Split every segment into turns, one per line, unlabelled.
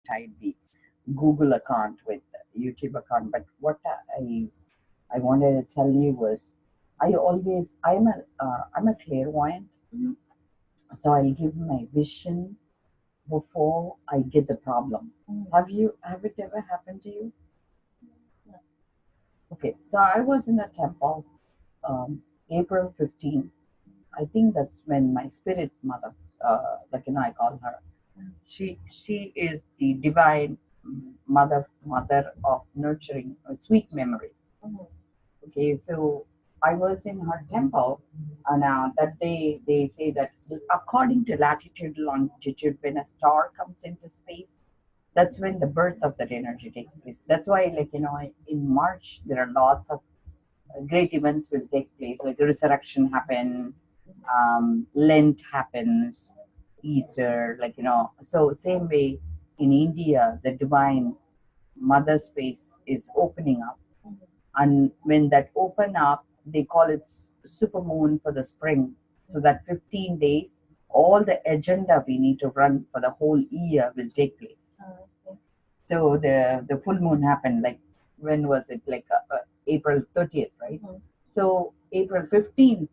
tied the Google account with YouTube account. But what I wanted to tell you was, I'm a clairvoyant, so I give my vision before I get the problem. Have it ever happened to you? Okay, so I was in a temple, April 15th. I think that's when my spirit mother, I call her. She is the divine mother of nurturing sweet memory. Okay, so I was in her temple, and that day they say that according to latitude, longitude, when a star comes into space, that's when the birth of that energy takes place. That's why, in March there are lots of great events will take place, like the resurrection happen, Lent happens, Easter, So same way in India, the divine mother space is opening up, and when that open up, they call it super moon for the spring. So that 15 days, all the agenda we need to run for the whole year will take place. So the full moon happened, like, when was it? April 30th, right? So April 15th,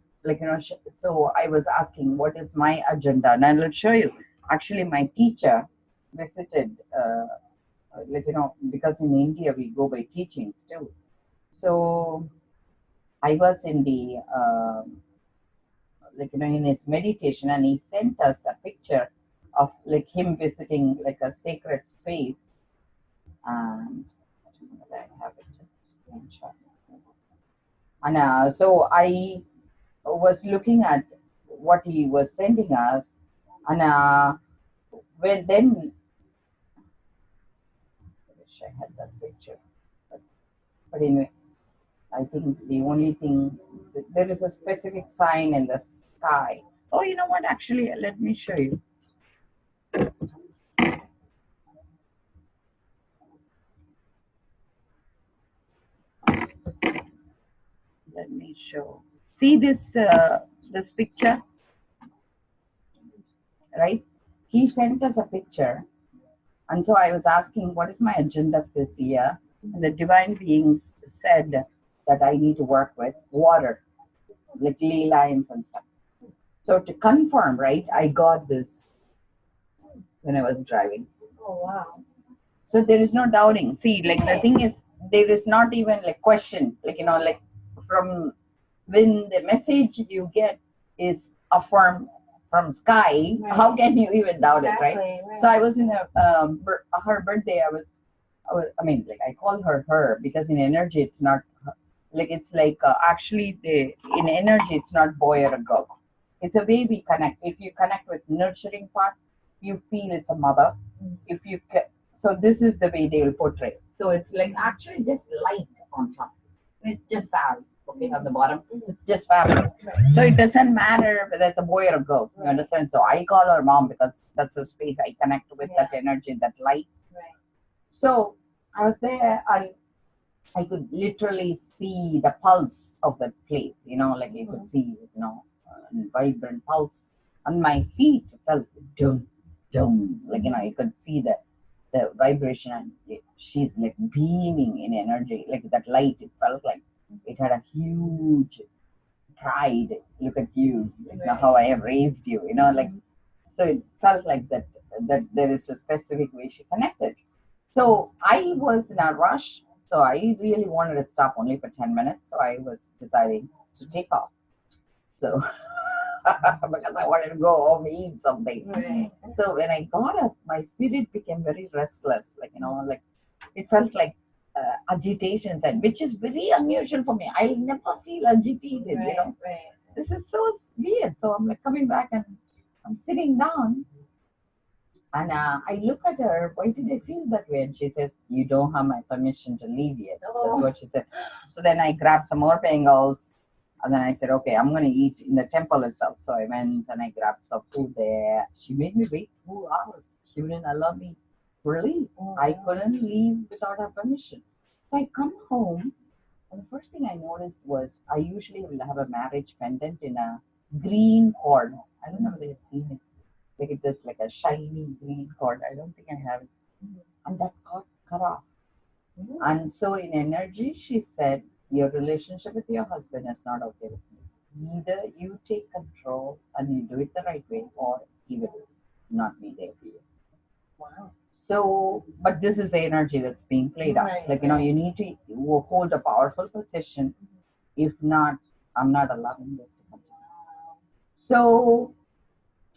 so I was asking what is my agenda, and I'll show you. Actually, my teacher visited, because in India we go by teachings too. So I was in the in his meditation, and he sent us a picture of like him visiting like a sacred space, and I have it screenshot. And so I was looking at what he was sending us, and when then I wish I had that picture, but anyway, I think the only thing, there is a specific sign in the sky. Oh, you know what? Actually, let me show you. Let me show. See this picture, right? He sent us a picture, and so I was asking, what is my agenda this year? And the divine beings said that I need to work with water, like ley lines and stuff. So to confirm, right, I got this when I was driving.
Oh, wow.
So there is no doubting. See, like the thing is, there is not even like question, like from when the message you get is affirmed from sky,
Right.
how can you even doubt it, right?
Right.
So I was in her birthday. I mean, like I call her because in energy it's not like it's like actually the in energy it's not boy or a girl. It's a way we connect. If you connect with nurturing part, you feel it's a mother. If you so this is the way they will portray. So it's like actually just light on top. It's just sound. Okay, on the bottom, it's just fabric. So it doesn't matter whether it's a boy or a girl. You understand? So I call her mom because that's a space I connect with that energy, that light.
Right.
So I was there. I could literally see the pulse of the place. Like you could see, vibrant pulse. On my feet felt dum dum. Like you could see the vibration, and she's like beaming in energy, like that light. It felt like it had a huge pride. Look at you, how I have raised you. Like so it felt like that there is a specific way she connected. So I was in a rush, so I really wanted to stop only for 10 minutes. So I was deciding to take off. So because I wanted to go home eat something.
Right.
So when I got up, my spirit became very restless. Like it felt like agitation, and which is very unusual for me. I never feel agitated.
Right.
This is so weird. So I'm like coming back, and I'm sitting down, and I look at her. Why did I feel that way? And she says, "You don't have my permission to leave yet." That's what she said. So then I grabbed some more bangles, and then I said, "Okay, I'm gonna eat in the temple itself." So I went and I grabbed some food there. She made me wait 2 hours. She wouldn't allow me to leave. I couldn't leave without her permission. So I come home, and the first thing I noticed was I usually will have a marriage pendant in a green cord. I don't know whether you've seen it. Like it is like a shiny green cord. I don't think I have it. and that got cut off.
Mhm.
And so, in energy, she said, your relationship with your husband is not okay with me. Either you take control and you do it the right way, or he will not be there for you.
Wow.
So, but this is the energy that's being played out.
Right,
Like,
right.
you need to hold a powerful position. If not, I'm not allowing this to continue. So,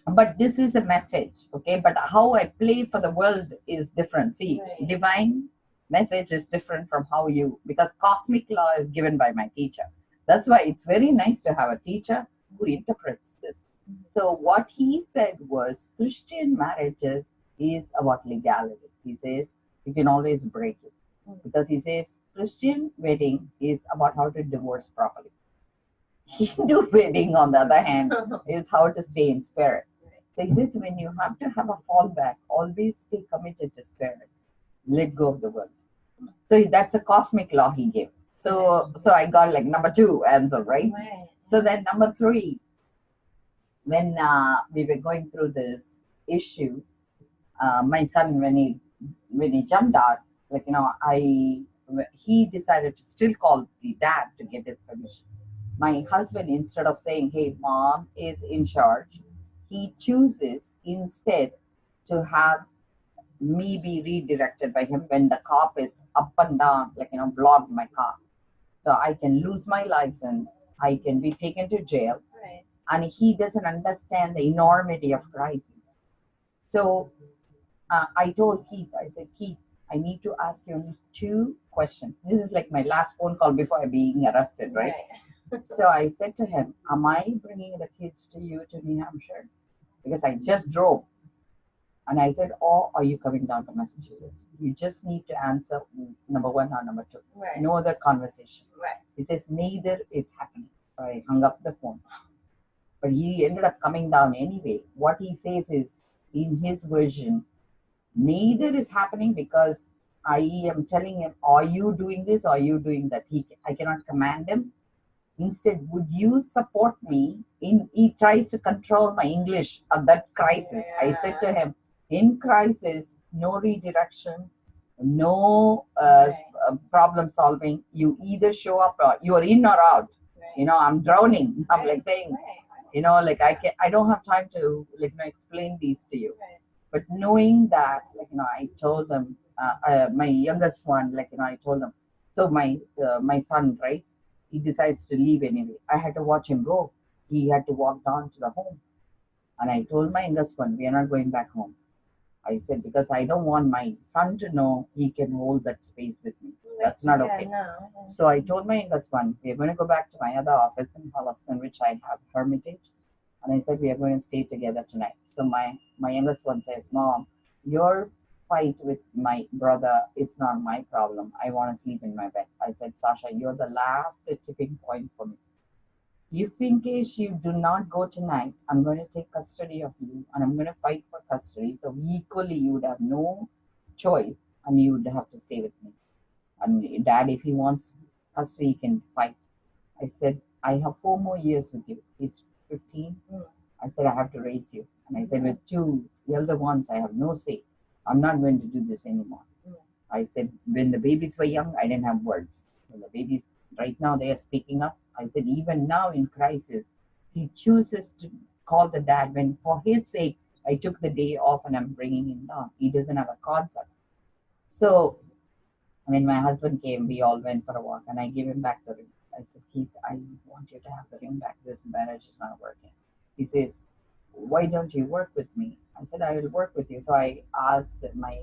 but this is the message, okay? But how I play for the world is different. See,
Right.
divine message is different from how you, because cosmic law is given by my teacher. That's why it's very nice to have a teacher who interprets this. So what he said was Christian marriages is about legality. He says you can always break it, because he says Christian wedding is about how to divorce properly. Hindu wedding, on the other hand, is how to stay in spirit. So he says when you have to have a fallback, always stay committed to spirit. Let go of the world. So that's a cosmic law he gave. So I got like number two answer, right?
Right.
So then number three, when we were going through this issue, my son when he jumped out, like I he decided to still call the dad to get his permission. My husband, instead of saying, "Hey, mom is in charge," he chooses instead to have me be redirected by him when the cop is up and down, like blocked my car, so I can lose my license, I can be taken to jail,
Right.
and he doesn't understand the enormity of crisis. So I told Keith, I said, Keith, I need to ask you only two questions. This is like my last phone call before being arrested, right? So I said to him, am I bringing the kids to you to New Hampshire? Because I just drove. And I said, or are you coming down to Massachusetts? You just need to answer number one or number two.
Right.
No other conversation.
Right.
He says, neither is happening. So I hung up the phone. But he ended up coming down anyway. What he says is, in his version, neither is happening because I am telling him, are you doing this or are you doing that? I cannot command him. Instead, would you support me? He tries to control my English at that crisis. I said to him, in crisis, no redirection, no problem solving. You either show up or you are in or out. I'm drowning. I'm like saying, like I don't have time to explain these to you. But knowing that, I told them, my youngest one, I told them. So my son, right? He decides to leave anyway. I had to watch him go. He had to walk down to the home, and I told my youngest one, we are not going back home. I said because I don't want my son to know he can hold that space with me. That's not okay.
No.
So I told my youngest one, we are going to go back to my other office in Palestine, which I have Hermitage. And I said, we are going to stay together tonight. So my youngest one says, Mom, your fight with my brother is not my problem. I want to sleep in my bed. I said, Sasha, you're the last tipping point for me. If in case you do not go tonight, I'm going to take custody of you and I'm going to fight for custody. So equally, you would have no choice and you would have to stay with me. And dad, if he wants custody, he can fight. I said, I have 4 more years with you. He's 15. I said, I have to raise you. And I said, with two elder ones, I have no say. I'm not going to do this anymore. I said, when the babies were young, I didn't have words. So the babies, right now, they are speaking up. I said, even now in crisis, he chooses to call the dad when, for his sake, I took the day off and I'm bringing him down. He doesn't have a concert. So when my husband came, we all went for a walk and I gave him back the ring. I said, Keith, I want you to have the ring back. This marriage is not working. He says, why don't you work with me? I said, I will work with you. So I asked my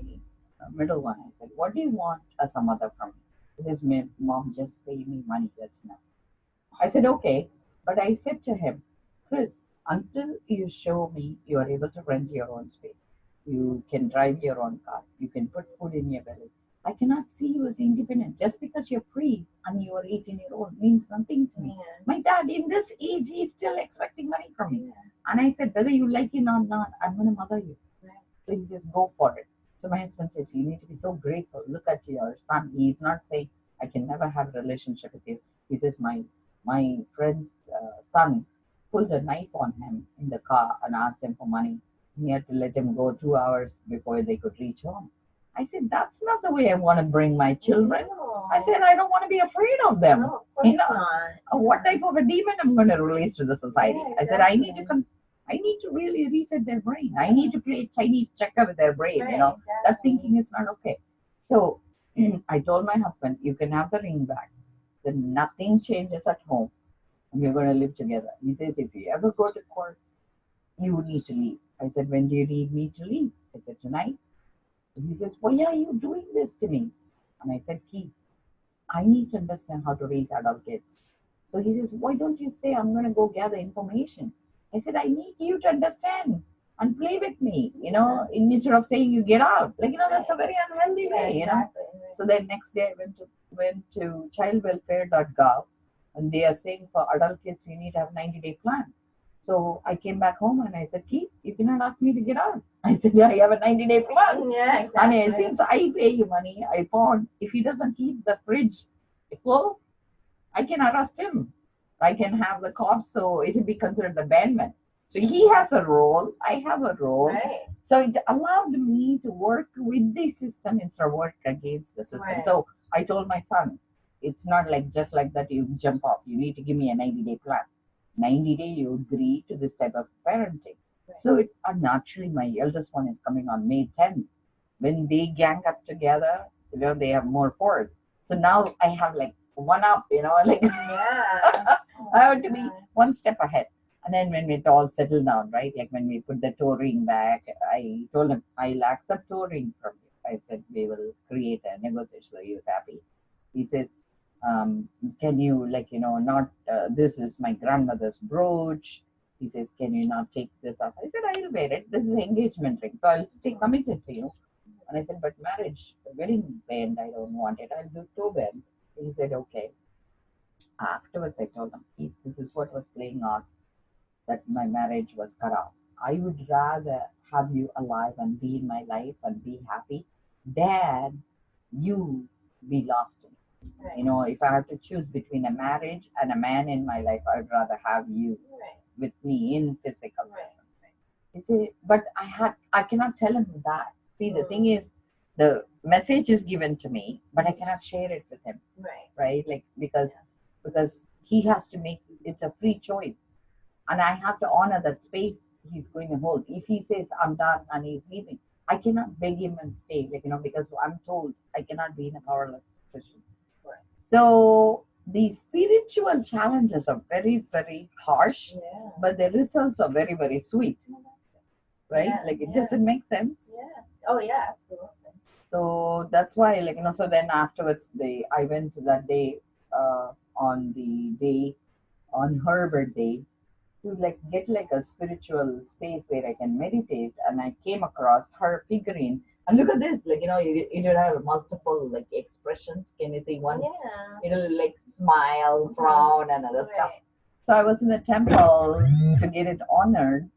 middle one, I said, what do you want as a mother from me? He says, Mom, just pay me money. That's enough. I said, okay. But I said to him, Chris, until you show me you are able to rent your own space, you can drive your own car, you can put food in your belly, I cannot see you as independent. Just because you're free and you are 18-year-old means nothing to me. My dad, in this age, he's still expecting money from me. And I said, whether you like it or not, I'm going to mother you. So he says, go for it. So my husband says, you need to be so grateful. Look at your son. He's not saying, I can never have a relationship with you. He says, my friend's son pulled a knife on him in the car and asked him for money. He had to let him go 2 hours before they could reach home. I said, that's not the way I want to bring my children.
No.
I said, I don't want to be afraid of them.
No, of course
You know,
not.
What type of a demon I'm going to release to the society?
Yeah,
I said,
exactly.
I need to really reset their brain. I need to play Chinese checker with their brain.
Right,
That
exactly.
thinking is not okay. So I told my husband, you can have the ring back. Then nothing changes at home. And we're going to live together. He says, if you ever go to court, you need to leave. I said, when do you need me to leave? I said, tonight. He says, why are you doing this to me? And I said, Keith, I need to understand how to raise adult kids. So he says, why don't you say I'm going to go gather information? I said, I need you to understand and play with me, instead of saying you get out. That's a very unhealthy
Yeah,
way,
exactly.
So then next day I went to childwelfare.gov, and they are saying for adult kids you need to have 90-day plan. So I came back home and I said, Keith, you cannot ask me to get out. I said, yeah, I have a 90-day plan.
Yeah,
And
exactly.
since I pay you money, I found if he doesn't keep the fridge full, I can arrest him. I can have the cops, so it will be considered abandonment. So he has a role, I have a role.
Right.
So it allowed me to work with the system instead of work against the system.
Right.
So I told my son, it's not like just like that you jump off. You need to give me a 90-day plan. 90-day, you agree to this type of parenting.
Right.
So naturally, my eldest one is coming on May 10th. When they gang up together, they have more force. So now I have like one up, like
Yeah.
I have to be one step ahead. And then when it all settled down, right? Like when we put the toe ring back, I told him, I'll accept toe ring from you. I said, we will create a negotiation so he was happy. He says, can you, not, this is my grandmother's brooch. He says, can you not take this off? I said, I'll wear it. This is an engagement ring. So I'll stay committed to you. And I said, but marriage, the wedding band, I don't want it. I'll do toe band. He said, okay. Afterwards, I told him, Keith, this is what was playing on, that my marriage was cut off. I would rather have you alive and be in my life and be happy than you be lost to me.
Right.
If I have to choose between a marriage and a man in my life, I'd rather have you
Right.
with me in physical.
Right.
You see, but I cannot tell him that. See, the thing is, the message is given to me, but I cannot share it with him,
Right.
right? Like because he has to make it's a free choice, and I have to honor that space he's going to hold. If he says I'm done and he's leaving, I cannot beg him and stay, because I'm told I cannot be in a powerless position.
Right.
So the spiritual challenges are very, very harsh,
Yeah.
but the results are very, very sweet, right?
Yeah,
Like it
yeah.
doesn't make sense.
Yeah. Oh yeah, absolutely.
So that's why, so then afterwards, I went that day, on the day, on her birthday, to get a spiritual space where I can meditate, and I came across her figurine. And look at this, you have multiple expressions. Can you see one?
Yeah.
It'll smile, frown, and other stuff.
Right.
So I was in the temple to get it honored,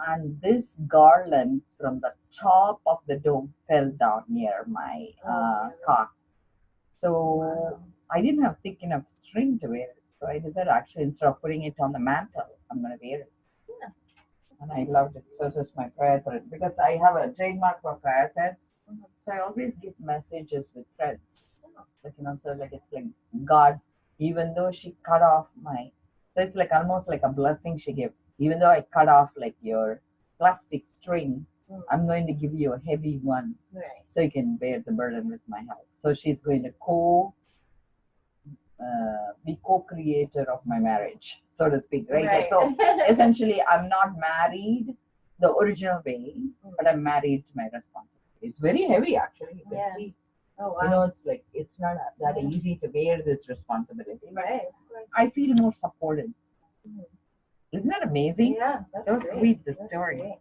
and this garland from the top of the dome fell down near my car. So
Wow.
I didn't have thick enough string to wear it. So I decided actually instead of putting it on the mantle, I'm going to wear it.
Yeah.
And I loved it. So this is my prayer thread because I have a trademark for prayer threads.
Mhm.
So I always give messages with threads.
Oh.
So it's like God, even though she cut off so it's almost like a blessing she gave. Even though I cut off your plastic string,
Mm.
I'm going to give you a heavy one
Right.
so you can bear the burden with my help. So she's going to be co-creator of my marriage, so to speak, right?
Right.
So essentially, I'm not married the original way, but I'm married to my responsibility. It's very heavy, actually. You can
Yeah.
see.
Oh wow.
It's not that easy to bear this responsibility, but
Right.
I feel more supported.
Mhm.
Isn't that amazing?
Yeah, that's
So
great.
sweet, the
That's
story.
great.